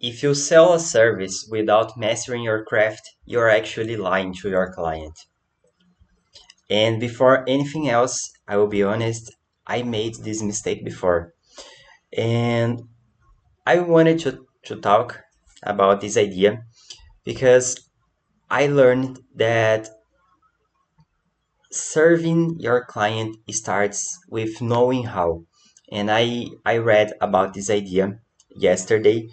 If you sell a service without mastering your craft, you're actually lying to your client. And before anything else, I will be honest, I made this mistake before. And I wanted to talk about this idea because I learned that serving your client starts with knowing how. And I read about this idea yesterday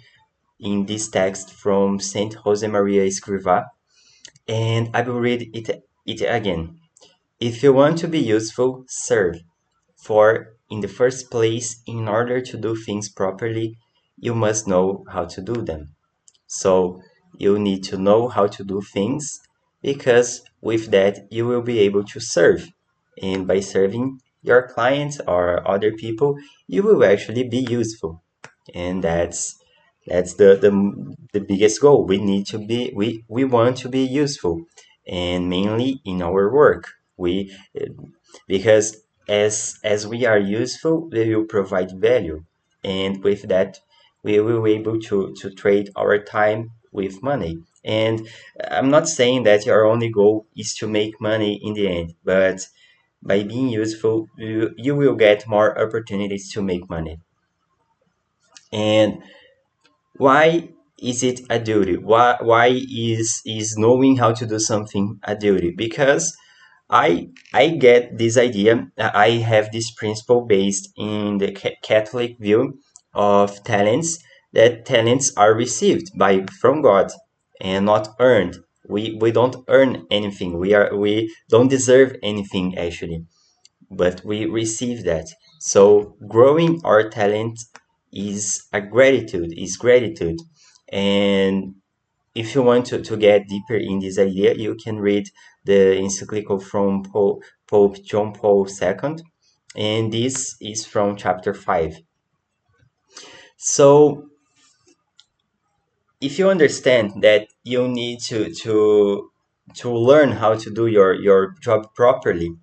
in this text from Saint Josemaría Escrivá, and I will read it again. If you want to be useful, serve. For, in the first place, in order to do things properly, you must know how to do them. So, you need to know how to do things because with that, you will be able to serve. And by serving your clients or other people, you will actually be useful. And that's the biggest goal. We want to be useful, and mainly in our work. We because as we are useful, we will provide value, and with that, we will be able to trade our time with money. And I'm not saying that your only goal is to make money in the end, but by being useful, you will get more opportunities to make money. And why is it a duty? Why is knowing how to do something a duty? Because I get this idea. I have this principle based in the Catholic view of talents, that talents are received by from God and not earned. We don't earn anything. We don't deserve anything actually, but we receive that. So growing our talent is gratitude. And if you want to get deeper in this idea, you can read the encyclical from Pope John Paul II, and this is from chapter 5. So if you understand that you need to learn how to do your job properly,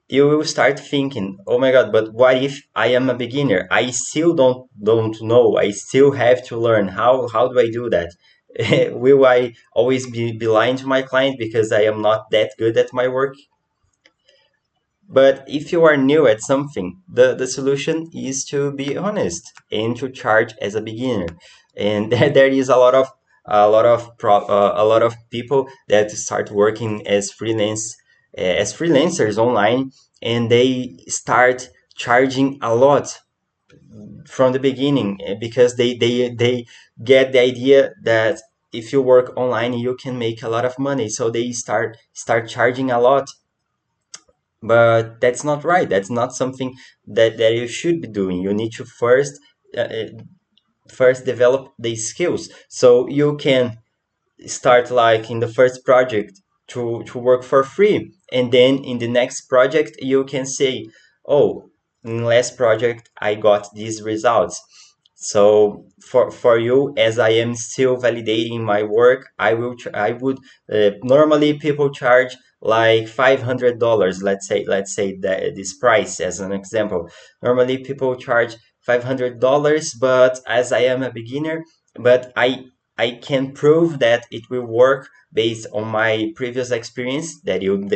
you will start thinking, oh my god, but what if I am a beginner? I still don't know. I still have to learn. How do I do that? Will I always be lying to my client because I am not that good at my work? But if you are new at something, the solution is to be honest and to charge as a beginner. And there is a lot of people that start working as freelancers online, and they start charging a lot from the beginning because they get the idea that if you work online you can make a lot of money, so they start charging a lot. But that's not right. That's not something that you should be doing. You need to first develop the skills so you can start, like in the first project, to work for free, and then in the next project you can say, oh, in last project I got these results. So for you, as I am still validating my work, I would normally people charge like $500. Let's say that this price as an example. Normally people charge $500, but as I am a beginner, but I can prove that it will work based on my previous experience that you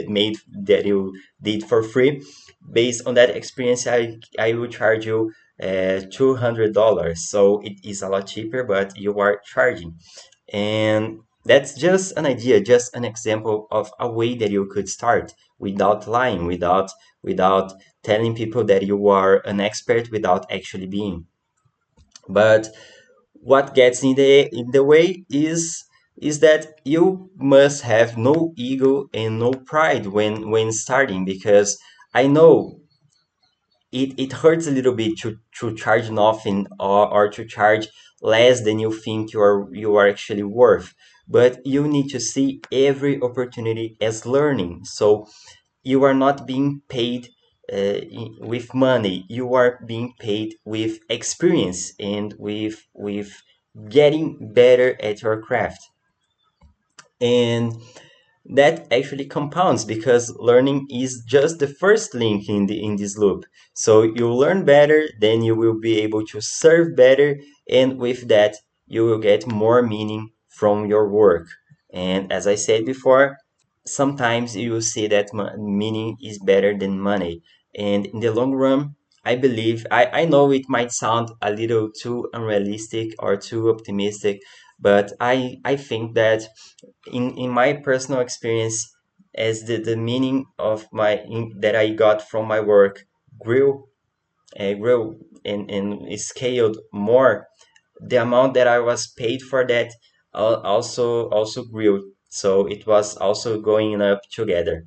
did for free. Based on that experience, I will charge you $200. So it is a lot cheaper, but you are charging. And that's just an idea, just an example of a way that you could start without lying, without telling people that you are an expert without actually being. But what gets in the way is that you must have no ego and no pride when starting, because I know it hurts a little bit to charge nothing, or to charge less than you think you are actually worth. But you need to see every opportunity as learning. So you are not being paid with money. You are being paid with experience and with getting better at your craft. And that actually compounds because learning is just the first link in this loop. So you learn better, then you will be able to serve better, and with that you will get more meaning from your work. And as I said before, sometimes you will see that meaning is better than money. And in the long run, I believe, I know it might sound a little too unrealistic or too optimistic, but I think that in my personal experience, as the meaning of that I got from my work grew, grew and scaled more, the amount that I was paid for that also grew. So it was also going up together.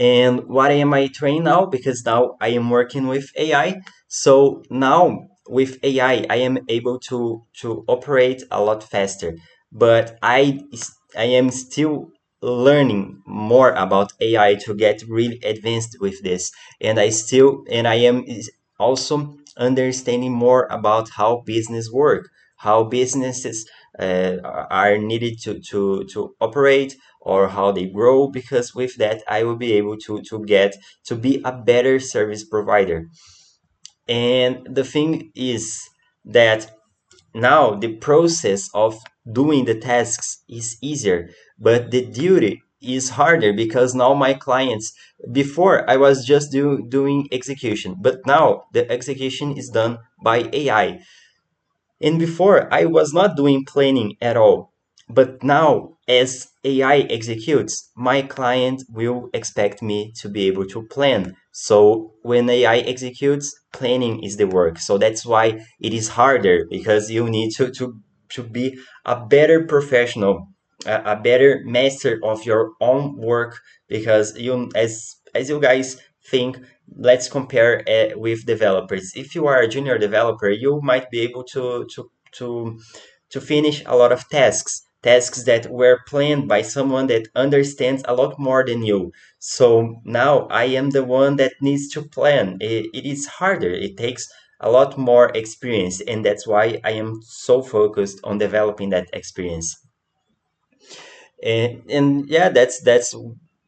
And what am I training now? Because now I am working with AI. So now with AI, I am able to operate a lot faster. But I am still learning more about AI to get really advanced with this. And I am also understanding more about how business work, how businesses are needed to operate, or how they grow, because with that I will be able to get to be a better service provider. And the thing is that now the process of doing the tasks is easier, but the duty is harder, because now my clients, before I was just doing execution, but now the execution is done by AI. And before, I was not doing planning at all. But now, as AI executes, my client will expect me to be able to plan. So when AI executes, planning is the work. So that's why it is harder, because you need to be a better professional, a better master of your own work, because as you guys think, let's compare with developers. If you are a junior developer, you might be able to finish a lot of tasks that were planned by someone that understands a lot more than you. So now I am the one that needs to plan. It is harder. It takes a lot more experience, and that's why I am so focused on developing that experience. And yeah, that's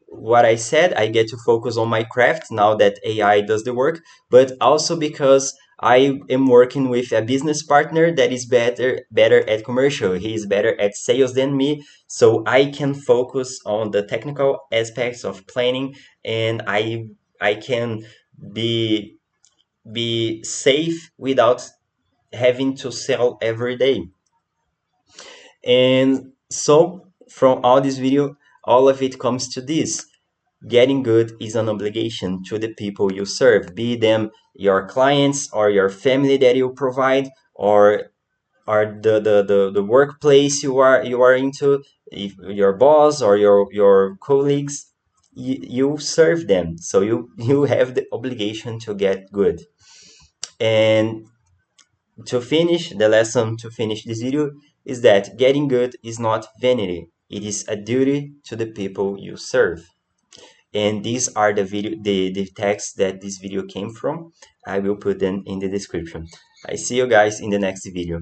what I said. I get to focus on my craft now that AI does the work, but also because I am working with a business partner that is better at commercial. He is better at sales than me, so I can focus on the technical aspects of planning, and I can be be safe without having to sell every day. And so from all this video, all of it comes to this: getting good is an obligation to the people you serve, be them your clients or your family that you provide, or the workplace you are into, if your boss or your colleagues. You serve them, so you have the obligation to get good. And to finish the lesson, to finish this video, is that getting good is not vanity, it is a duty to the people you serve. And these are the texts that this video came from. I will put them in the description. I see you guys in the next video.